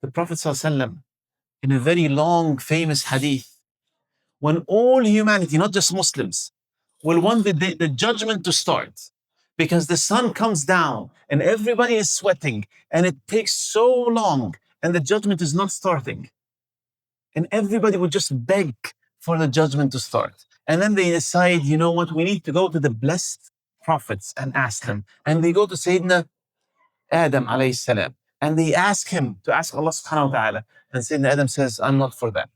The Prophet ﷺ, in a very long, famous hadith, when all humanity, not just Muslims, will want the judgment to start, because the sun comes down and everybody is sweating and it takes so long and the judgment is not starting. And everybody would just beg for the judgment to start. And then they decide, you know what, we need to go to the blessed prophets and ask them. And they go to Sayyidina Adam alayhi salam. And they ask him to ask Allah subhanahu wa ta'ala. And Sayyidina Adam says, I'm not for that.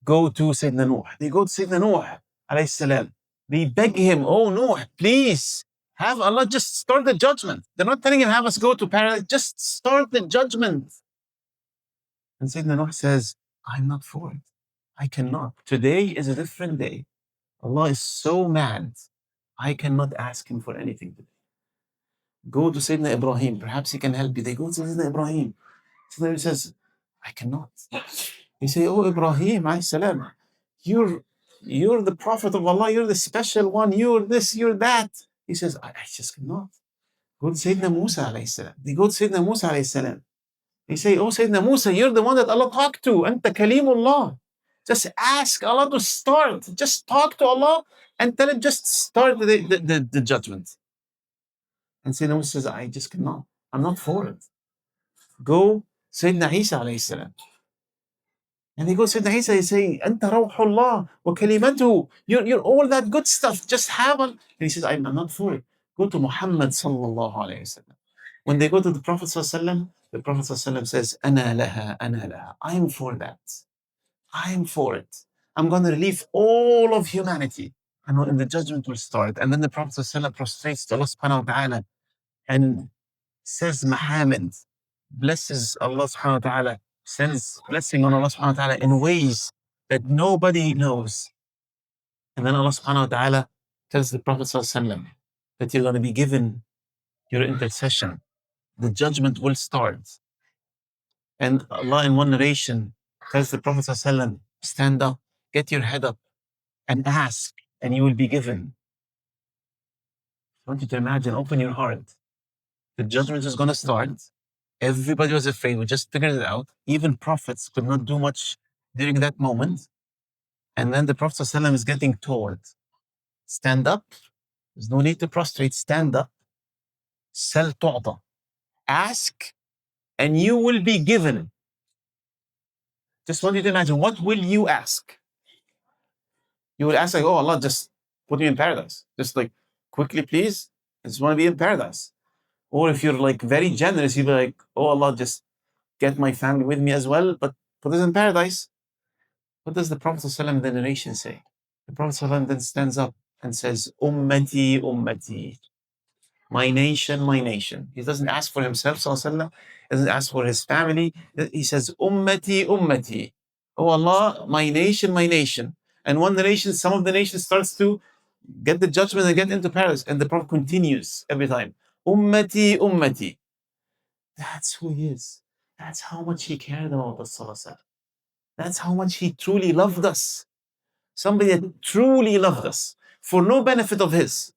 Go to Sayyidina Nuh. They go to Sayyidina Nuh alayhi salam. They beg him, oh Nuh, please have Allah just start the judgment. They're not telling him, have us go to paradise, just start the judgment. And Sayyidina Nuh says, I'm not for it. I cannot. Today is a different day. Allah is so mad. I cannot ask him for anything today. Go to Sayyidina Ibrahim. Perhaps he can help you. They go to Sayyidina Ibrahim. Sayyidina says, I cannot. He say, oh Ibrahim, alayhi salam, you're the Prophet of Allah. You're the special one. You're this, you're that. He says, I just cannot. Go to Sayyidina Musa alayhi salam. They go to Sayyidina Musa alayhi salam. They say, oh Sayyidina Musa, you're the one that Allah talked to. Anta Kalimullah. Just ask Allah to start. Just talk to Allah and tell him just start the judgment. And Sayyidina Musa says, I just cannot. I'm not for it. Go Sayyidina Isa alayhi salam. And they go Sayyidina Isa, they say, Anta Rawhullah wa kalimatuhu. You're all that good stuff. Just have it. And he says, I'm not for it. Go to Muhammad sallallahu alayhi wa sallam. When they go to the Prophet sallallahu alayhi wa sallam, the Prophet sallallahu alayhi wa sallam says, Ana laha, ana laha. I'm for that. I'm for it. I'm going to relieve all of humanity. And the judgment will start. And then the Prophet sallallahu alayhi wa sallam prostrates to Allah subhanahu wa ta'ala and says Muhammad, blesses Allah subhanahu wa ta'ala, sends blessing on Allah subhanahu wa ta'ala in ways that nobody knows. And then Allah subhanahu wa ta'ala tells the Prophet sallallahu alaihi wasallam that you're going to be given your intercession. The judgment will start. And Allah in one narration tells the Prophet sallallahu alaihi wasallam, stand up, get your head up and ask and you will be given. I want you to imagine, open your heart. The judgment is going to start. Everybody was afraid. We just figured it out. Even prophets could not do much during that moment. And then the Prophet ﷺ is getting told, stand up. There's no need to prostrate. Stand up. Sal tu'ta. Ask and you will be given. Just want you to imagine, what will you ask? You will ask like, oh Allah, just put me in paradise. Just like, quickly please. I just want to be in paradise. Or if you're like very generous, you'll be like, oh Allah, just get my family with me as well, but put us in paradise. What does the Prophet ﷺ, the narration say? The Prophet ﷺ then stands up and says, Ummati, Ummati. My nation, my nation. He doesn't ask for himself, ﷺ. He doesn't ask for his family. He says, Ummati, Ummati. Oh Allah, my nation, my nation. And one nation, some of the nation starts to get the judgment and get into paradise. And the Prophet continues every time. Ummati, Ummati. That's who he is. That's how much he cared about us. That's how much he truly loved us. Somebody that truly loved us for no benefit of his.